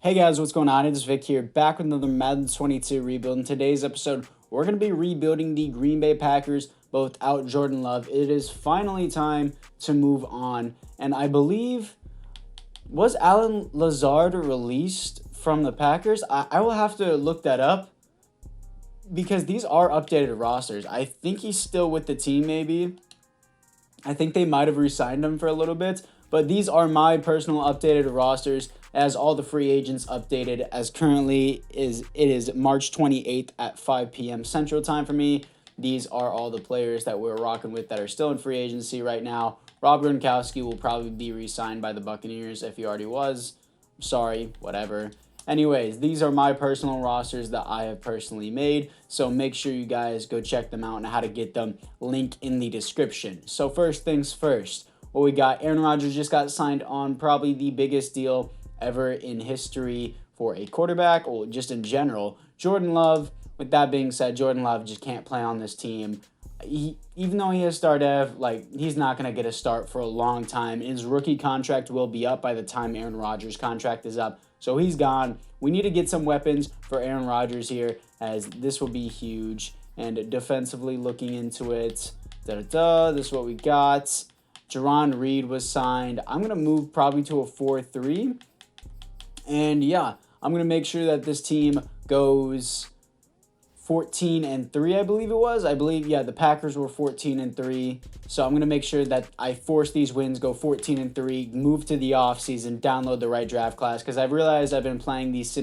Hey guys, what's going on? It's Vic here, back with another Madden 22 rebuild. In today's episode, we're going to be rebuilding the Green Bay Packers, both without Jordan Love. It is finally time to move on. And I believe, was Allen Lazard released from the Packers? I will have to look that up because these are updated rosters. I think he's still with the team maybe. I think they might have re-signed him for a little bit. But these are my personal updated rosters as all the free agents updated as currently it is March 28th at 5 p.m. Central Time for me. These are all the players that we're rocking with that are still in free agency right now. Rob Gronkowski will probably be re-signed by the Buccaneers if he already was. Sorry, whatever. Anyways, these are my personal rosters that I have personally made, so make sure you guys go check them out and how to get them. Link in the description. So first things first. What we got, Aaron Rodgers just got signed on probably the biggest deal ever in history for a quarterback, or just in general. Jordan Love, with that being said, Jordan Love just can't play on this team. Even though he has star dev, he's not going to get a start for a long time. His rookie contract will be up by the time Aaron Rodgers' contract is up, so he's gone. We need to get some weapons for Aaron Rodgers here, as this will be huge. And defensively looking into it, this is what we got. Jarran Reed was signed. I'm going to move probably to a 4-3. And yeah, I'm going to make sure that this team goes 14-3, I believe it was. The Packers were 14-3. So I'm going to make sure that I force these wins, go 14-3, move to the offseason, download the right draft class. Because I've realized I've been playing these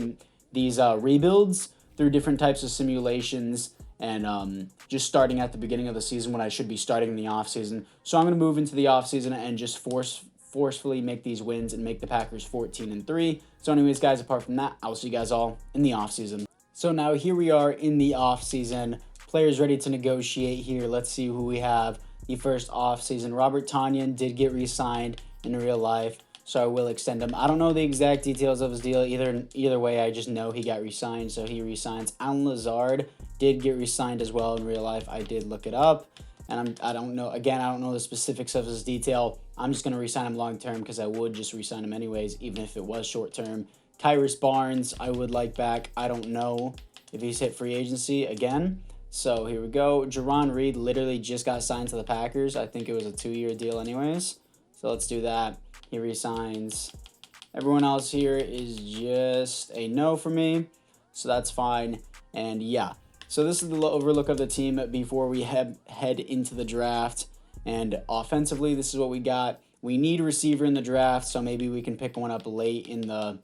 rebuilds through different types of simulations and just starting at the beginning of the season when I should be starting in the offseason. So I'm going to move into the offseason and just forcefully make these wins and make the Packers 14-3. So anyways, guys, apart from that, I'll see you guys all in the offseason. So now here we are in the offseason. Players ready to negotiate here. Let's see who we have. The first offseason, Robert Tonyan did get re-signed in real life, so I will extend him. I don't know the exact details of his deal. Either way, I just know he got re-signed, so he re-signs. Allen Lazard did get re-signed as well in real life. I did look it up, and I don't know the specifics of his detail. I'm just going to re-sign him long-term because I would just re-sign him anyways, even if it was short-term. Tyrus Barnes, I would like back. I don't know if he's hit free agency again. So here we go. Jarran Reed literally just got signed to the Packers. I think it was a 2-year deal anyways. So let's do that. He resigns. Everyone else here is just a no for me. So that's fine. And yeah. So this is the overlook of the team before we head into the draft. And offensively, this is what we got. We need a receiver in the draft, so maybe we can pick one up late in the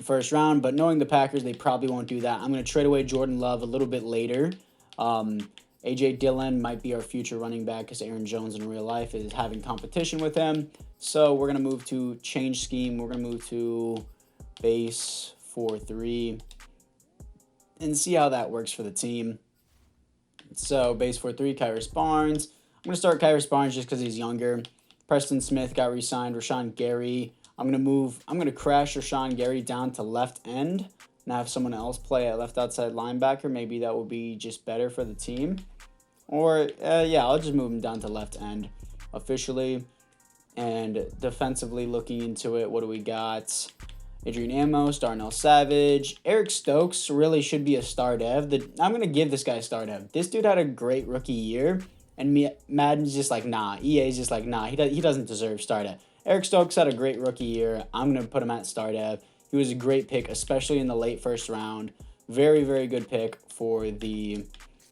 first round. But knowing the Packers, they probably won't do that. I'm going to trade away Jordan Love a little bit later. A.J. Dillon might be our future running back because Aaron Jones in real life is having competition with him. So we're going to move to change scheme. We're going to move to base 4-3 and see how that works for the team. So base 4-3, Kyrus Barnes. I'm going to start Kyrus Barnes just because he's younger. Preston Smith got re-signed. Rashawn Gary. I'm going to crash Rashawn Gary down to left end and have someone else play at left outside linebacker. Maybe that will be just better for the team. Or, I'll just move him down to left end officially. And defensively looking into it, what do we got? Adrian Amos, Darnell Savage. Eric Stokes really should be a star dev. I'm going to give this guy a star dev. This dude had a great rookie year. And Madden's just like, nah. EA's just like, nah. He doesn't deserve star dev. Eric Stokes had a great rookie year. I'm going to put him at star dev. He was a great pick, especially in the late first round. Very, very good pick for the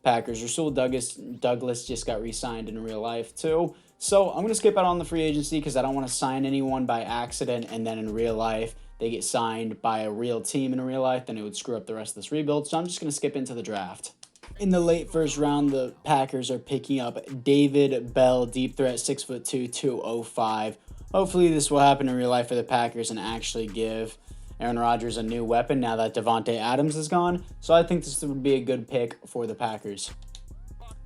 Packers. Rasul Douglas just got re-signed in real life too. So I'm going to skip out on the free agency because I don't want to sign anyone by accident and then in real life they get signed by a real team in real life. Then it would screw up the rest of this rebuild. So I'm just going to skip into the draft. In the late first round, the Packers are picking up David Bell, deep threat, 6'2", 205. Hopefully this will happen in real life for the Packers and actually give Aaron Rodgers a new weapon now that Devontae Adams is gone. So I think this would be a good pick for the Packers.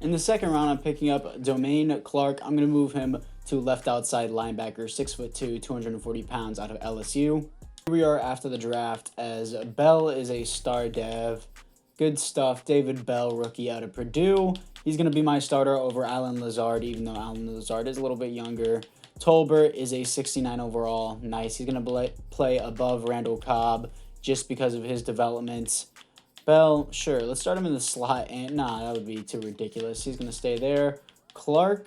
In the second round, I'm picking up Domain Clark. I'm going to move him to left outside linebacker, 6'2", 240 pounds out of LSU. Here we are after the draft as Bell is a star dev. Good stuff. David Bell, rookie out of Purdue. He's going to be my starter over Allen Lazard, even though Allen Lazard is a little bit younger. Tolbert is a 69 overall. Nice. He's going to play above Randall Cobb just because of his development. Bell, sure. Let's start him in the slot. And nah, that would be too ridiculous. He's going to stay there. Clark.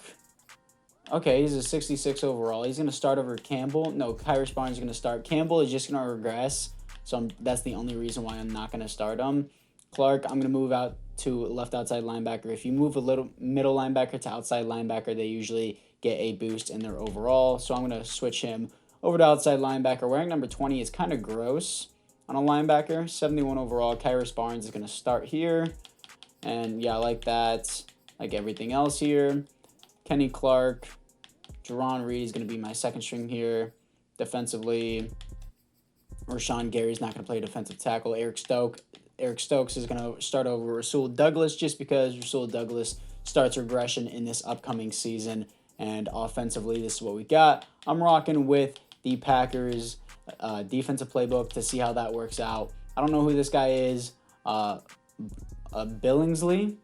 Okay, he's a 66 overall. He's going to start over Campbell. No, Kyrus Barnes is going to start. Campbell is just going to regress. So that's the only reason why I'm not going to start him. Clark, I'm going to move out to left outside linebacker. If you move a little middle linebacker to outside linebacker, they usually get a boost in their overall. So I'm going to switch him over to outside linebacker. Wearing number 20 is kind of gross on a linebacker. 71 overall. Kyrus Barnes is going to start here. And yeah, I like that. Like everything else here. Kenny Clark. Jerron Reed is going to be my second string here. Defensively, Rashawn Gary's not going to play defensive tackle. Eric Stokes is going to start over Rasul Douglas just because Rasul Douglas starts regression in this upcoming season. And offensively, this is what we got. I'm rocking with the Packers defensive playbook to see how that works out. I don't know who this guy is. Billingsley,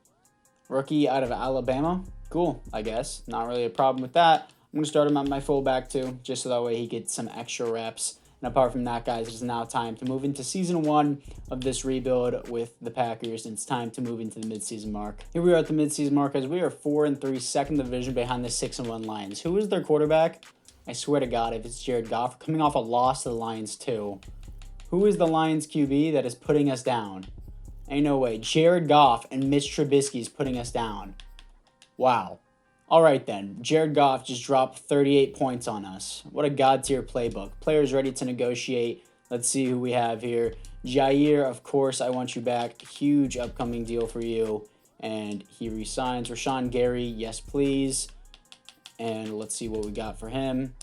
rookie out of Alabama. Cool, I guess. Not really a problem with that. I'm going to start him at my fullback too, just so that way he gets some extra reps. And apart from that, guys, it's now time to move into Season 1 of this rebuild with the Packers, and it's time to move into the midseason mark. Here we are at the midseason mark, as we are 4-3, second division behind the 6-1 Lions. Who is their quarterback? I swear to God, if it's Jared Goff, coming off a loss to the Lions too. Who is the Lions QB that is putting us down? Ain't no way. Jared Goff and Mitch Trubisky is putting us down. Wow. All right, then. Jared Goff just dropped 38 points on us. What a god-tier playbook. Players ready to negotiate. Let's see who we have here. Jair, of course, I want you back. Huge upcoming deal for you. And he resigns. Rashawn Gary, yes, please. And let's see what we got for him.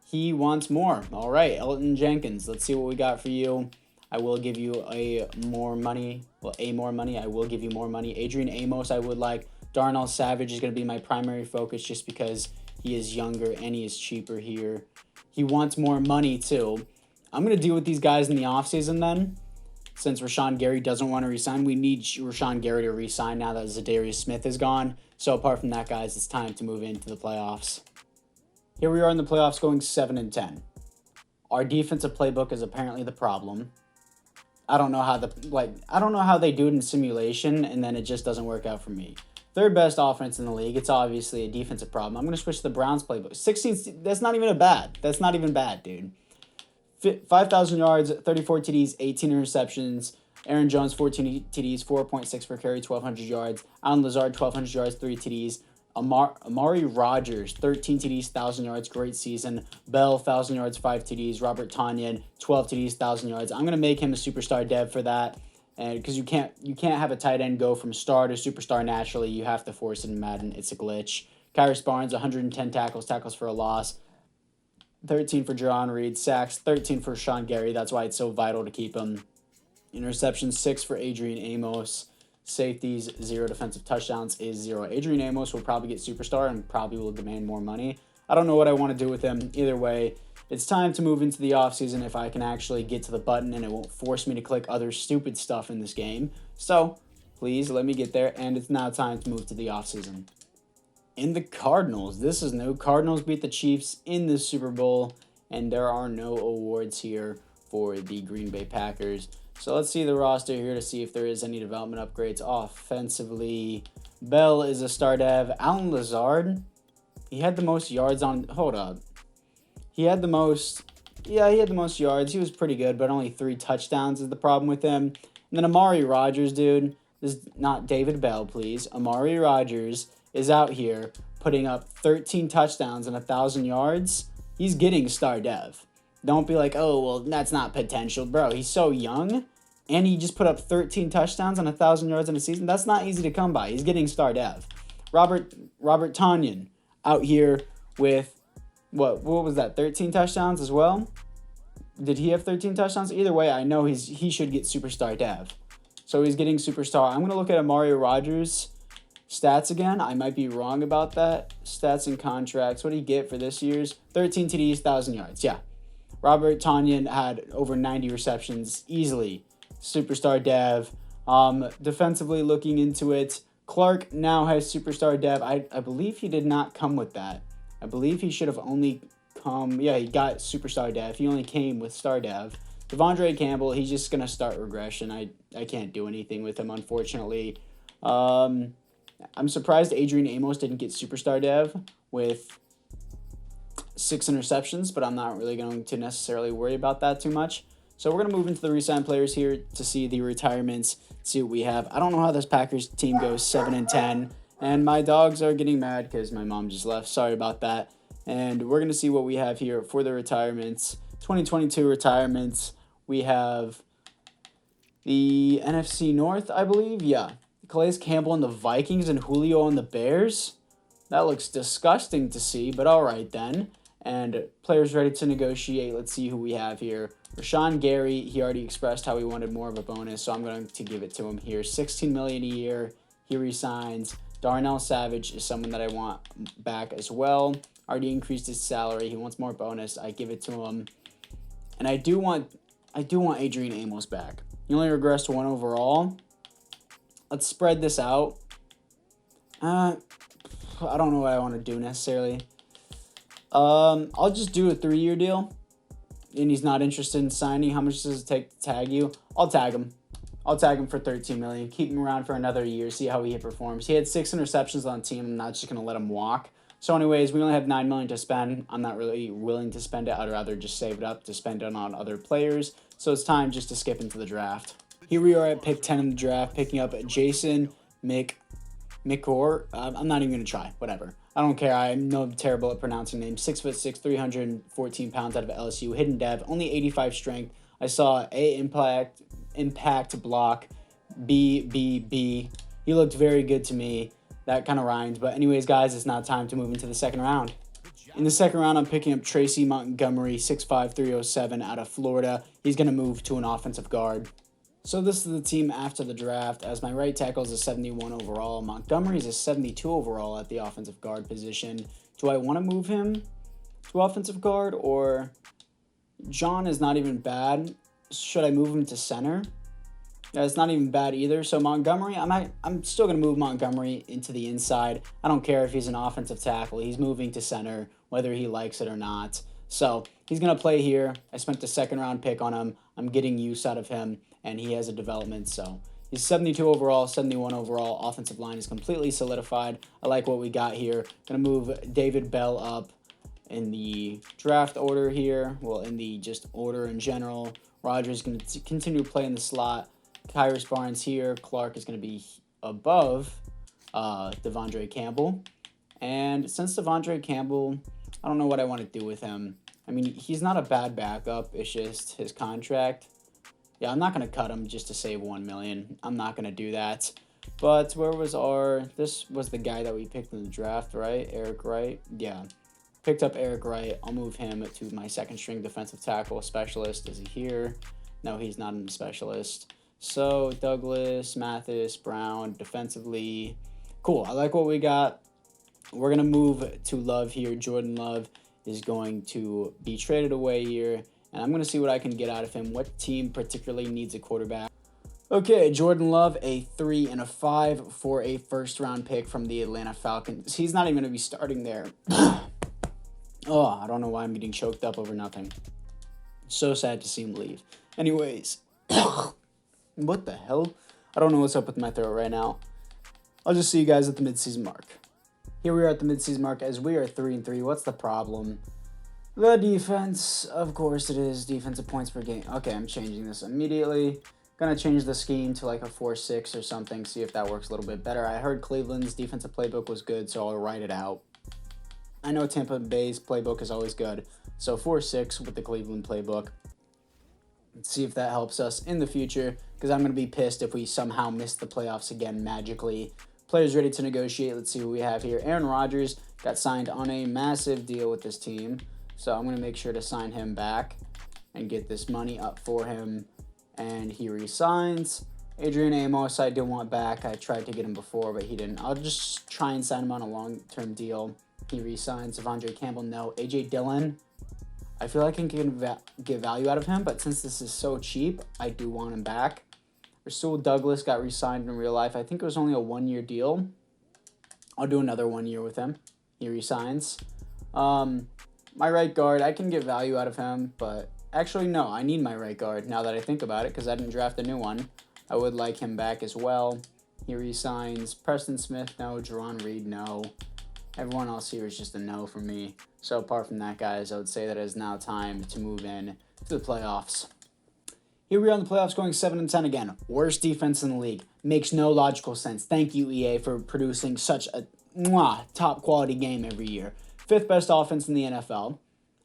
He wants more. All right, Elton Jenkins. Let's see what we got for you. I will give you more money. I will give you more money. Adrian Amos, I would like. Darnell Savage is going to be my primary focus just because he is younger and he is cheaper here. He wants more money too. I'm going to deal with these guys in the offseason then. Since Rashawn Gary doesn't want to resign, we need Rashawn Gary to resign now that Zadarius Smith is gone. So apart from that, guys, it's time to move into the playoffs. Here we are in the playoffs going 7-10. Our defensive playbook is apparently the problem. I don't know how they do it in simulation, and then it just doesn't work out for me. Third best offense in the league. It's obviously a defensive problem. I'm going to switch to the Browns playbook. 16, that's not even bad, dude. 5,000 yards, 34 TDs, 18 interceptions. Aaron Jones, 14 TDs, 4.6 per carry, 1,200 yards. Allen Lazard, 1,200 yards, 3 TDs. Amari Rodgers, 13 TDs, 1,000 yards, great season. Bell, 1,000 yards, 5 TDs. Robert Tonyan, 12 TDs, 1,000 yards. I'm going to make him a superstar dev for that. And because you can't have a tight end go from star to superstar naturally, you have to force it in Madden. It's a glitch. Kyrus Barnes, 110 tackles for a loss, 13 for Jerron Reed, sacks, 13 for Rashawn Gary. That's why it's so vital to keep him. Interceptions, 6 for Adrian Amos. Safeties, 0. Defensive touchdowns is 0. Adrian Amos will probably get superstar and probably will demand more money. I don't know what I want to do with him. Either way, it's time to move into the offseason if I can actually get to the button and it won't force me to click other stupid stuff in this game. So, please let me get there, and it's now time to move to the offseason. In the Cardinals, this is new. Cardinals beat the Chiefs in the Super Bowl, and there are no awards here for the Green Bay Packers. So let's see the roster here to see if there is any development upgrades. Offensively, Bell is a star dev. Allen Lazard, he had the most yards on... Hold up. He had the most yards. He was pretty good, but only 3 touchdowns is the problem with him. And then Amari Rodgers, dude. This is not David Bell, please. Amari Rodgers is out here putting up 13 touchdowns and 1,000 yards. He's getting star dev. Don't be like, oh, well, that's not potential. Bro, he's so young, and he just put up 13 touchdowns and 1,000 yards in a season. That's not easy to come by. He's getting star dev. Robert Tonyan out here with... What was that? 13 touchdowns as well? Did he have 13 touchdowns? Either way, I know he should get superstar dev. So he's getting superstar. I'm going to look at Amari Rodgers' stats again. I might be wrong about that. Stats and contracts. What did he get for this year's? 13 TDs, 1,000 yards. Yeah. Robert Tonyan had over 90 receptions. Easily. Superstar dev. Defensively looking into it. Clark now has superstar dev. I believe he did not come with that. I believe he should have only come. Yeah, he got superstar dev. He only came with star dev. Devondre Campbell, he's just gonna start regression. I can't do anything with him, unfortunately. I'm surprised Adrian Amos didn't get superstar dev with 6 interceptions, but I'm not really going to necessarily worry about that too much. So we're going to move into the re-sign players here to see the retirements, see what we have. I don't know how this Packers team goes 7-10, and my dogs are getting mad because my mom just left. Sorry about that. And we're going to see what we have here for the retirements. 2022 retirements. We have the NFC North, I believe. Yeah. Calais Campbell and the Vikings and Julio on the Bears. That looks disgusting to see, but all right then. And players ready to negotiate. Let's see who we have here. Rashawn Gary, he already expressed how he wanted more of a bonus, so I'm going to give it to him here. $16 million a year. He resigns. Darnell Savage is someone that I want back as well. Already increased his salary. He wants more bonus. I give it to him. And I do want Adrian Amos back. He only regressed 1 overall. Let's spread this out. I don't know what I want to do necessarily. I'll just do a 3-year deal. And he's not interested in signing. How much does it take to tag you? I'll tag him. I'll tag him for $13 million. Keep him around for another year. See how he performs. He had 6 interceptions on the team. I'm not just gonna let him walk. So, anyways, we only have $9 million to spend. I'm not really willing to spend it. I'd rather just save it up to spend it on other players. So it's time just to skip into the draft. Here we are at pick 10 in the draft, picking up Jason McCord. I'm not even gonna try. Whatever. I don't care. I'm terrible at pronouncing names. 6'6", 314 pounds out of LSU. Hidden dev, only 85 strength. I saw A, impact block, B. He looked very good to me. That kind of rhymes. But anyways, guys, it's now time to move into the second round. In the second round, I'm picking up Tracy Montgomery, 6'5", 307 out of Florida. He's going to move to an offensive guard. So this is the team after the draft, as my right tackle is a 71 overall. Montgomery is a 72 overall at the offensive guard position. Do I want to move him to offensive guard, or John is not even bad? Should I move him to center? Yeah, it's not even bad either. So Montgomery, I'm still going to move Montgomery into the inside. I don't care if he's an offensive tackle. He's moving to center, whether he likes it or not. So he's going to play here. I spent the second round pick on him. I'm getting use out of him, and he has a development. So he's 72 overall, 71 overall. Offensive line is completely solidified. I like what we got here. Going to move David Bell up in the draft order here. Well, in the just order in general. Rodgers going to continue to play in the slot. Kyrus Barnes here. Clark is going to be above Devondre Campbell. And since Devondre Campbell, I don't know what I want to do with him. I mean, he's not a bad backup. It's just his contract. Yeah, I'm not going to cut him just to save $1 million. I'm not going to do that. But where was this was the guy that we picked in the draft, right? Eric Wright. Yeah. Picked up Eric Wright. I'll move him to my second string defensive tackle specialist. Is he here? No, he's not a specialist. So Douglas, Mathis, Brown, defensively. Cool. I like what we got. We're going to move to Love here. Jordan Love is going to be traded away here. And I'm going to see what I can get out of him. What team particularly needs a quarterback? Okay, Jordan Love, a 3 and a 5 for a first-round pick from the Atlanta Falcons. He's not even going to be starting there. Oh, I don't know why I'm getting choked up over nothing. So sad to see him leave. Anyways, what the hell? I don't know what's up with my throat right now. I'll just see you guys at the midseason mark. Here we are at the midseason mark as we are 3-3. What's the problem? The defense, of course it is. Defensive points per game. Okay, I'm changing this immediately. Gonna change the scheme to like a 4-6 or something, see if that works a little bit better. I heard Cleveland's defensive playbook was good, so I'll write it out. I know Tampa Bay's playbook is always good, so 4-6 with the Cleveland playbook. Let's see if that helps us in the future, because I'm going to be pissed if we somehow miss the playoffs again magically. Players ready to negotiate. Let's see what we have here. Aaron Rodgers got signed on a massive deal with this team, so I'm going to make sure to sign him back and get this money up for him, and he resigns. Adrian Amos, I didn't want back. I tried to get him before, but he didn't. I'll just try and sign him on a long-term deal. He resigns. Devondre Campbell, no. A.J. Dillon, I feel like I can get value out of him, but since this is so cheap, I do want him back. Rasul Douglas got re-signed in real life. I think it was only a 1-year deal. I'll do another 1 year with him. He resigns. My right guard, I can get value out of him, but actually, no, I need my right guard now that I think about it because I didn't draft a new one. I would like him back as well. He resigns. Preston Smith, no. Jerron Reed, no. Everyone else here is just a no for me. So apart from that, guys, I would say that it is now time to move in to the playoffs. Here we are in the playoffs going 7-10 again. Worst defense in the league. Makes no logical sense. Thank you, EA, for producing such a top quality game every year. 5th best offense in the NFL.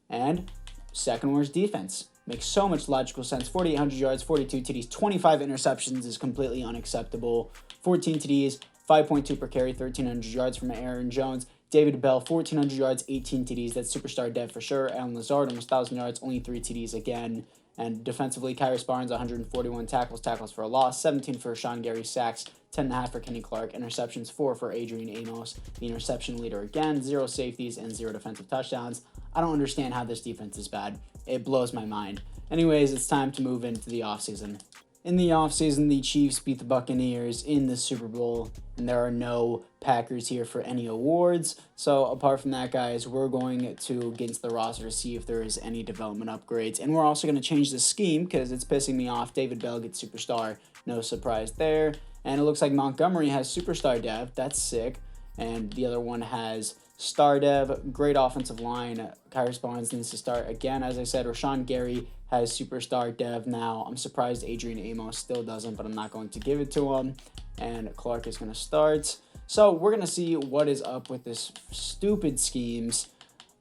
And 2nd worst defense. Makes so much logical sense. 4,800 yards, 42 TDs, 25 interceptions is completely unacceptable. 14 TDs, 5.2 per carry, 1,300 yards from Aaron Jones. David Bell, 1,400 yards, 18 TDs. That's superstar dev for sure. Alan Lazard, almost 1,000 yards, only 3 TDs again. And defensively, Kyrus Barnes, 141 tackles for a loss, 17 for Sean Gary, sacks, 10.5 for Kenny Clark, interceptions, 4 for Adrian Amos, the interception leader again, 0 safeties, and 0 defensive touchdowns. I don't understand how this defense is bad. It blows my mind. Anyways, it's time to move into the offseason. In the offseason, the Chiefs beat the Buccaneers in the Super Bowl, and there are no Packers here for any awards. So apart from that, guys, we're going to get into the roster to see if there is any development upgrades. And we're also going to change the scheme because it's pissing me off. David Bell gets superstar. No surprise there. And it looks like Montgomery has superstar dev. That's sick. And the other one has star dev. Great offensive line. Kyrus Barnes needs to start. Again, as I said, Rashawn Gary has superstar dev now. I'm surprised Adrian Amos still doesn't, but I'm not going to give it to him. And Clark is going to start. So we're going to see what is up with this stupid schemes.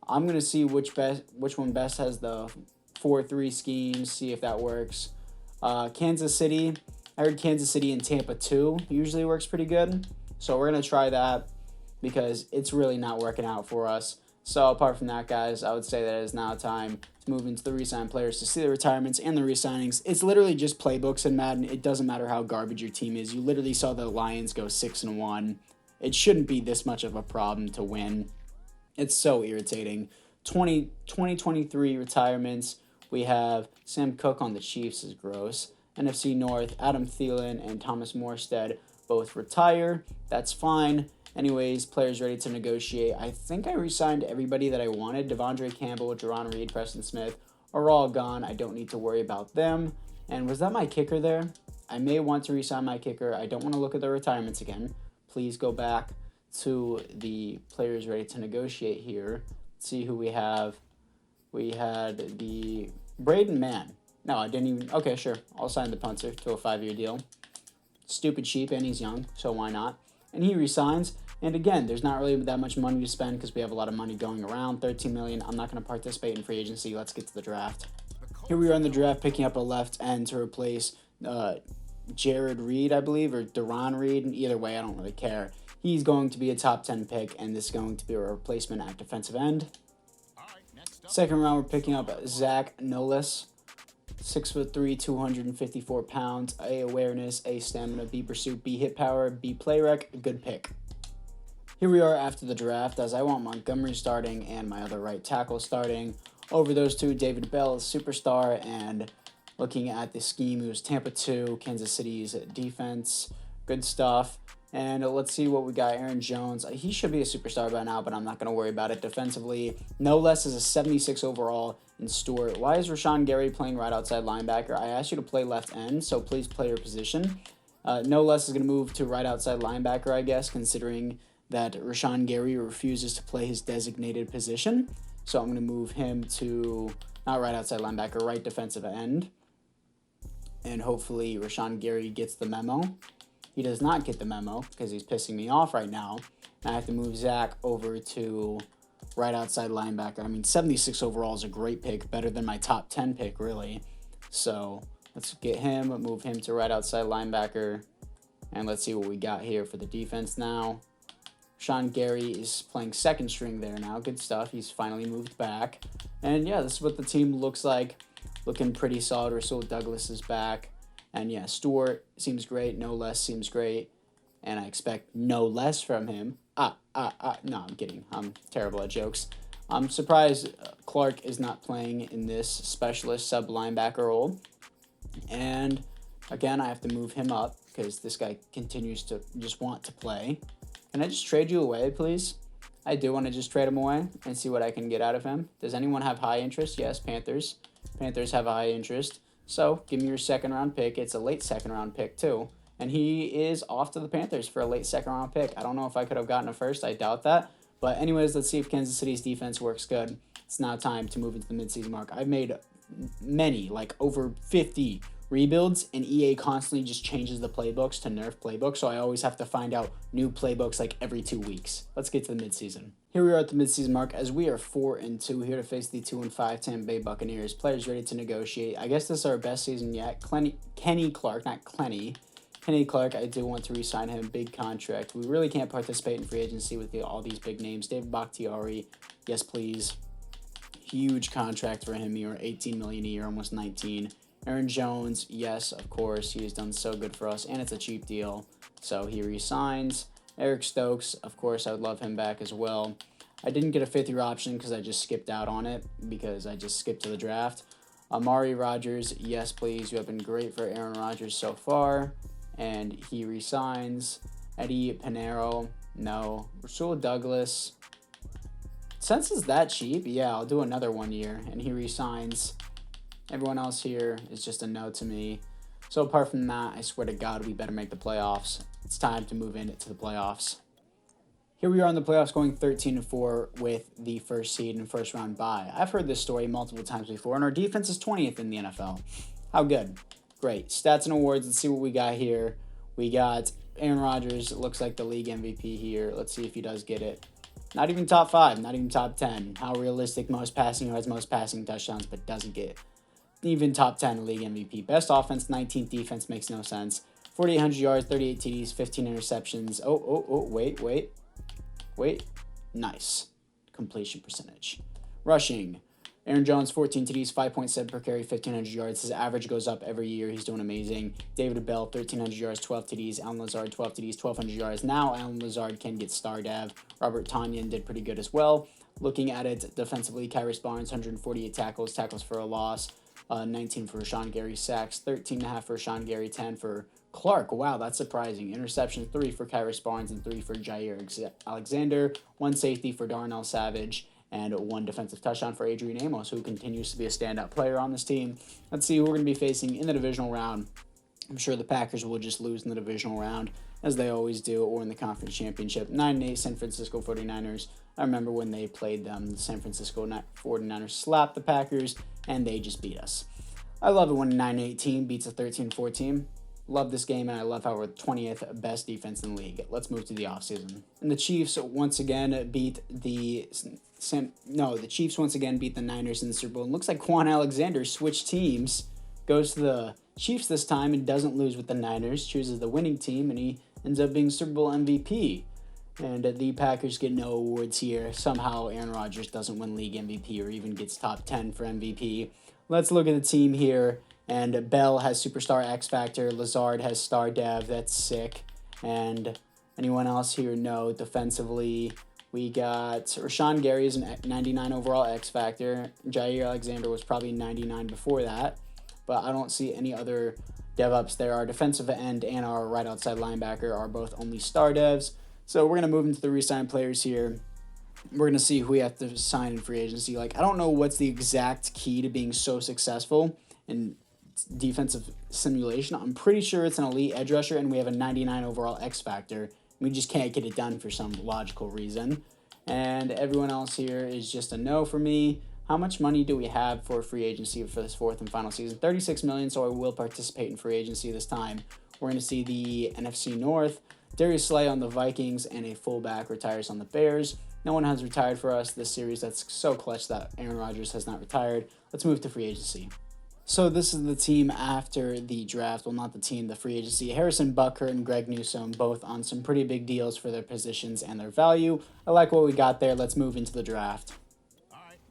I'm going to see which one best has the 4-3 schemes, see if that works. Kansas City. I heard Kansas City and Tampa 2 usually works pretty good. So we're going to try that because it's really not working out for us. So apart from that, guys, I would say that it is now time to move into the re-sign players to see the retirements and the re-signings. It's literally just playbooks in Madden. It doesn't matter how garbage your team is. You literally saw the Lions go 6-1. It shouldn't be this much of a problem to win. It's so irritating. 2023 retirements. We have Sam Cook on the Chiefs is gross. NFC North, Adam Thielen and Thomas Morstead both retire. That's fine. Anyways, players ready to negotiate. I think I re-signed everybody that I wanted. Devondre Campbell, Jerron Reed, Preston Smith are all gone. I don't need to worry about them. And was that my kicker there? I may want to re-sign my kicker. I don't want to look at the retirements again. Please go back to the players ready to negotiate here. Let's see who we have. We had the Braden Mann. No, I didn't even. Okay, sure. I'll sign the punter to a 5-year deal. Stupid cheap, and he's young, so why not? And he resigns. And again, there's not really that much money to spend because we have a lot of money going around. $13 million. I'm not going to participate in free agency. Let's get to the draft. Here we are in the draft, picking up a left end to replace Jared Reed, I believe, or Deron Reed. Either way, I don't really care. He's going to be a top 10 pick, and this is going to be a replacement at defensive end. Second round, we're picking up Zach Nolis. 6'3", 254 pounds. A awareness, A stamina, B pursuit, B hit power, B play rec. Good pick. Here we are after the draft, as I want Montgomery starting and my other right tackle starting. Over those two, David Bell is superstar, and looking at the scheme, it was Tampa 2, Kansas City's defense. Good stuff. And let's see what we got. Aaron Jones. He should be a superstar by now, but I'm not going to worry about it. Defensively, no less is a 76 overall in Stewart. Why is Rashawn Gary playing right outside linebacker? I asked you to play left end, so please play your position. No less is going to move to right outside linebacker, I guess, considering that Rashawn Gary refuses to play his designated position. So I'm going to move him to, not right outside linebacker, right defensive end. And hopefully Rashawn Gary gets the memo. He does not get the memo because he's pissing me off right now. And I have to move Zach over to right outside linebacker. I mean, 76 overall is a great pick, better than my top 10 pick, really. So let's get him, move him to right outside linebacker. And let's see what we got here for the defense now. Sean Gary is playing second string there now. Good stuff. He's finally moved back. And yeah, this is what the team looks like. Looking pretty solid. Rasul Douglas is back. And yeah, Stewart seems great. No less seems great. And I expect no less from him. No, I'm kidding. I'm terrible at jokes. I'm surprised Clark is not playing in this specialist sub linebacker role. And again, I have to move him up because this guy continues to just want to play. Can I just trade you away, please? I do want to just trade him away and see what I can get out of him. Does anyone have high interest? Yes, Panthers. Panthers have a high interest. So give me your second round pick. It's a late second round pick too. And he is off to the Panthers for a late second round pick. I don't know if I could have gotten a first. I doubt that. But anyways, let's see if Kansas City's defense works good. It's now time to move into the midseason mark. I've made many, like over 50 rebuilds, and EA constantly just changes the playbooks to nerf playbooks, so I always have to find out new playbooks like every 2 weeks. Let's get to the midseason. Here we are at the midseason mark as we are 4-2 here to face the 2-5 Tampa Bay Buccaneers. Players ready to negotiate. I guess this is our best season yet. Kenny Clark, not Clenny. Kenny Clark, I do want to re-sign him. Big contract. We really can't participate in free agency with all these big names. David Bakhtiari, yes please. Huge contract for him here, $18 million a year, almost 19. Aaron Jones, yes, of course, he has done so good for us, and it's a cheap deal, so he resigns. Eric Stokes, of course, I would love him back as well. I didn't get a fifth-year option because I just skipped out on it, because I just skipped to the draft. Amari Rodgers, yes, please. You have been great for Aaron Rodgers so far, and he resigns. Eddie Pinheiro, no. Rasul Douglas, since it's that cheap, yeah, I'll do another 1 year, and he resigns. Everyone else here is just a no to me. So apart from that, I swear to God, we better make the playoffs. It's time to move into the playoffs. Here we are in the playoffs going 13-4 with the first seed and first round bye. I've heard this story multiple times before, and our defense is 20th in the NFL. How good? Great. Stats and awards. Let's see what we got here. We got Aaron Rodgers. It looks like the league MVP here. Let's see if he does get it. Not even top 5, not even top 10. How realistic? Most passing, who has most passing touchdowns but doesn't get even top 10 league MVP. Best offense, 19th defense, makes no sense. 4,800 yards, 38 TDs, 15 interceptions. Wait. Nice. Completion percentage. Rushing. Aaron Jones, 14 TDs, 5.7 per carry, 1,500 yards. His average goes up every year. He's doing amazing. David Bell, 1,300 yards, 12 TDs. Alan Lazard, 12 TDs, 1,200 yards. Now Alan Lazard can get star dev. Robert Tonyan did pretty good as well. Looking at it defensively, Kyrus Barnes, 148 tackles for a loss. 19 for Rashawn Gary, sacks, 13.5 for Rashawn Gary, 10 for Clark. Wow, that's surprising. Interception, 3 for Kyrus Barnes and 3 for Jair Alexander. 1 safety for Darnell Savage and 1 defensive touchdown for Adrian Amos, who continues to be a standout player on this team. Let's see who we're going to be facing in the divisional round. I'm sure the Packers will just lose in the divisional round, as they always do, or in the conference championship. 9-8 San Francisco 49ers. I remember when they played them, the San Francisco 49ers slapped the Packers, and they just beat us. I love it when a 9-8 team beats a 13-4 team. Love this game, and I love how we're the 20th best defense in the league. Let's move to the offseason. And the Chiefs once again beat the Niners in the Super Bowl. And looks like Quan Alexander switched teams, goes to the Chiefs this time and doesn't lose with the Niners, chooses the winning team, and he ends up being Super Bowl MVP. And the Packers get no awards here. Somehow Aaron Rodgers doesn't win league MVP or even gets top 10 for MVP. Let's look at the team here. And Bell has Superstar X Factor. Lazard has Star Dev. That's sick. And anyone else here? No. Defensively, we got Rashawn Gary is a 99 overall X Factor. Jair Alexander was probably 99 before that. But I don't see any other dev ups there. Our defensive end and our right outside linebacker are both only Star Devs. So we're going to move into the re-sign players here. We're going to see who we have to sign in free agency. Like, I don't know what's the exact key to being so successful in defensive simulation. I'm pretty sure it's an elite edge rusher, and we have a 99 overall X Factor. We just can't get it done for some logical reason. And everyone else here is just a no for me. How much money do we have for free agency for this fourth and final season? $36 million, so I will participate in free agency this time. We're going to see the NFC North. Darius Slay on the Vikings, and a fullback retires on the Bears. No one has retired for us this series. That's so clutch that Aaron Rodgers has not retired. Let's move to free agency. So this is the team after the draft. Well, not the team, the free agency. Harrison Butker and Greg Newsome, both on some pretty big deals for their positions and their value. I like what we got there. Let's move into the draft.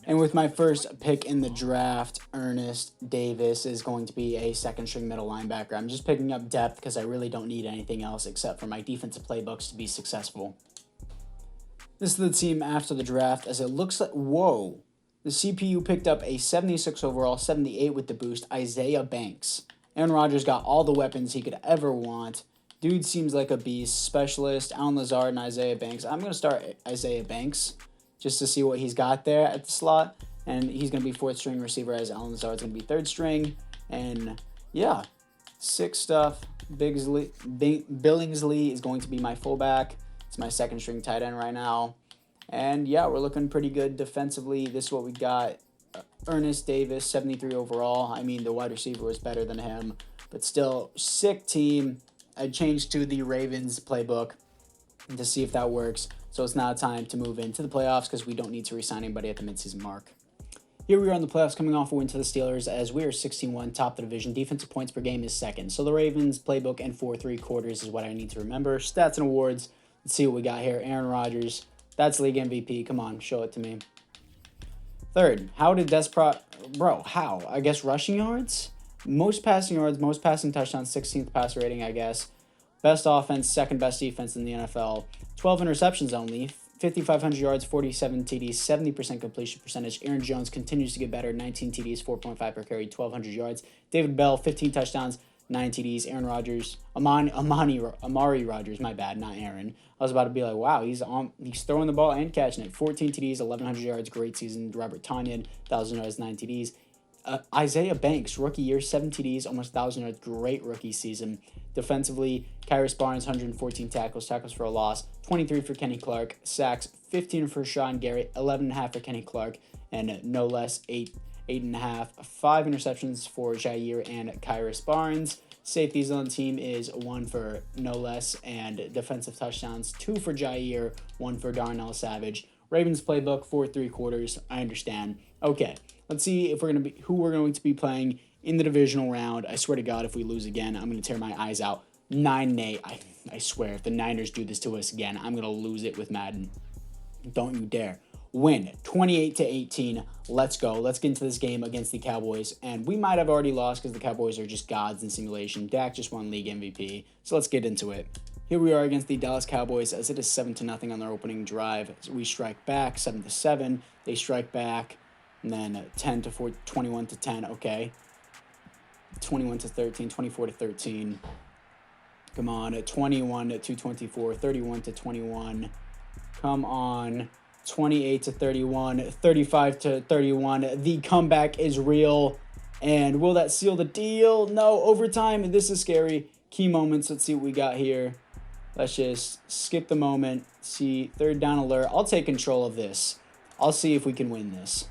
And with my first pick in the draft, Ernest Davis is going to be a second-string middle linebacker. I'm just picking up depth because I really don't need anything else except for my defensive playbooks to be successful. This is the team after the draft, as it looks like, whoa, the CPU picked up a 76 overall, 78 with the boost, Isaiah Banks. Aaron Rodgers got all the weapons he could ever want, Dude seems like a beast. Specialist, Allen Lazard and Isaiah Banks. I'm going to start Isaiah Banks just to see what he's got there at the slot. And he's going to be fourth string receiver, as Allen Lazard's going to be third string. And yeah, sick stuff. Billingsley is going to be my fullback. It's my second string tight end right now. And yeah, we're looking pretty good defensively. This is what we got. Ernest Davis, 73 overall. I mean, the wide receiver was better than him, but still, sick team. I changed to the Ravens playbook to see if that works. So it's now time to move into the playoffs because we don't need to re-sign anybody at the midseason mark. Here we are in the playoffs coming off a win to the Steelers as we are 16-1, top of the division. Defensive points per game is second. So the Ravens playbook and 4-3 quarters is what I need to remember. Stats and awards. Let's see what we got here. Aaron Rodgers. That's league MVP. Come on, show it to me. Third, how did Bro, how? I guess rushing yards? Most passing yards, most passing touchdowns, 16th passer rating, I guess. Best offense, second best defense in the NFL. 12 interceptions only, 5,500 yards, 47 TDs, 70% completion percentage. Aaron Jones continues to get better, 19 TDs, 4.5 per carry, 1,200 yards. David Bell, 15 touchdowns, 9 TDs. Aaron Rodgers, Amari Rodgers, my bad, not Aaron. I was about to be like, wow, he's throwing the ball and catching it. 14 TDs, 1,100 yards, great season. Robert Tonyan, 1,000 yards, 9 TDs. Isaiah Banks, rookie year, 7 TDs, almost 1,000 yards, great rookie season. Defensively, Kyrus Barnes, 114 tackles for a loss, 23 for Kenny Clark, sacks, 15 for Sean Garrett, 11.5 for Kenny Clark, and no less, 8.5, 5 interceptions for Jair and Kyrus Barnes. Safeties on the team is 1 for no less, and defensive touchdowns, 2 for Jair, 1 for Darnell Savage. Ravens playbook, 4-3 quarters, I understand. Okay, let's see if who we're going to be playing in the divisional round. I swear to God, if we lose again, I'm going to tear my eyes out. 9-8. I swear, if the Niners do this to us again, I'm going to lose it with Madden. Don't you dare. Win 28-18. Let's go. Let's get into this game against the Cowboys. And we might have already lost because the Cowboys are just gods in simulation. Dak just won league MVP. So let's get into it. Here we are against the Dallas Cowboys as it is 7-0 on their opening drive. We strike back 7-7. They strike back, and then 10-4, 21-10. Okay, 21-13, 24-13. Come on, 21-24, 31-21. Come on, 28-31, 35-31. The comeback is real, and will that seal the deal? No, overtime. This is scary. Key moments. Let's see what we got here. Let's just skip the moment. See, third down alert. I'll take control of this. I'll see if we can win this.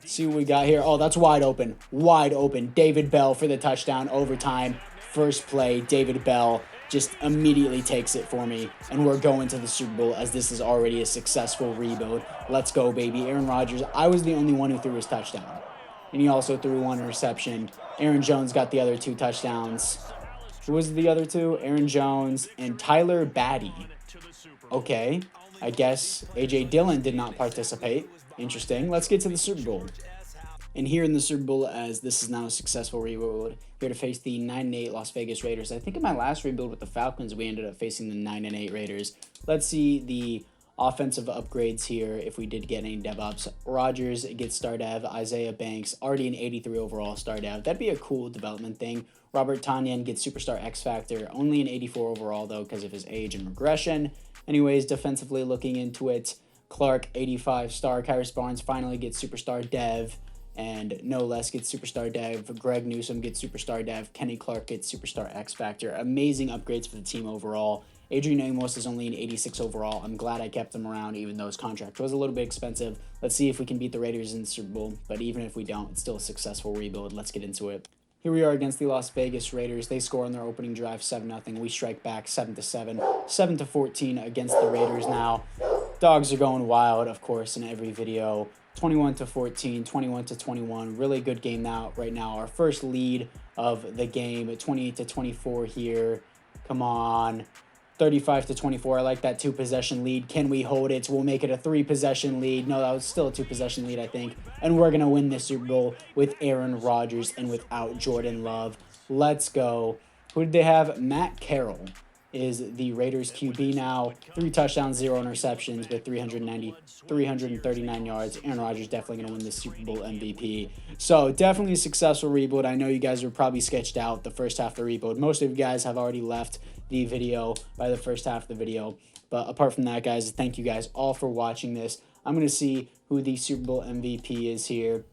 See what we got here. Oh, that's wide open. Wide open. David Bell for the touchdown. Overtime. First play. David Bell just immediately takes it for me. And we're going to the Super Bowl as this is already a successful rebuild. Let's go, baby. Aaron Rodgers. I was the only one who threw his touchdown. And he also threw 1 interception. Aaron Jones got the other 2 touchdowns. Who was the other 2? Aaron Jones and Tyler Batty. Okay, I guess A.J. Dillon did not participate. Interesting. Let's get to the Super Bowl. And here in the Super Bowl, as this is now a successful rebuild, here to face the 9-8 Las Vegas Raiders. I think in my last rebuild with the Falcons, we ended up facing the 9-8 Raiders. Let's see the offensive upgrades here if we did get any dev ups. Rodgers gets star dev. Isaiah Banks, already an 83 overall star dev. That'd be a cool development thing. Robert Tonyan gets superstar X Factor. Only an 84 overall, though, because of his age and regression. Anyways, defensively looking into it, Clark, 85 star. Kyrus Barnes finally gets superstar dev. And no less gets superstar dev. Greg Newsome gets superstar dev. Kenny Clark gets superstar X Factor. Amazing upgrades for the team overall. Adrian Amos is only an 86 overall. I'm glad I kept him around, even though his contract was a little bit expensive. Let's see if we can beat the Raiders in the Super Bowl. But even if we don't, it's still a successful rebuild. Let's get into it. Here we are against the Las Vegas Raiders. They score on their opening drive 7-0. We strike back 7-7. 7-14 against the Raiders now. Dogs are going wild, of course, in every video. 21-14, 21-21. Really good game now. Right now, our first lead of the game. 28-24 here. Come on. 35-24. I like that 2-possession lead. Can we hold it? We'll make it a 3-possession lead. No, that was still a 2-possession lead, I think. And we're going to win this Super Bowl with Aaron Rodgers and without Jordan Love. Let's go. Who did they have? Matt Carroll. is the Raiders QB now. 3 touchdowns, 0 interceptions with 339 yards. Aaron Rodgers definitely going to win the Super Bowl MVP. So definitely a successful rebuild. I know you guys are probably sketched out the first half of the rebuild. Most of you guys have already left the video by the first half of the video. But apart from that, guys, thank you guys all for watching this. I'm going to see who the Super Bowl MVP is here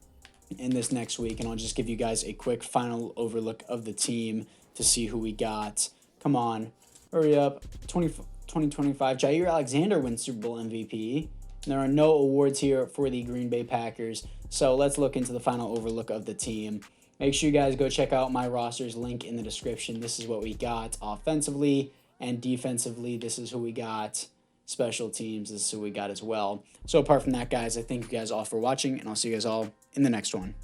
in this next week, and I'll just give you guys a quick final overlook of the team to see who we got. Come on, hurry up. 2025, Jair Alexander wins Super Bowl MVP. There are no awards here for the Green Bay Packers, so let's look into the final overlook of the team. Make sure you guys go check out my rosters, link in the description. This is what we got offensively and defensively. This is who we got. Special teams, this is who we got as well. So apart from that, guys, I thank you guys all for watching, and I'll see you guys all in the next one.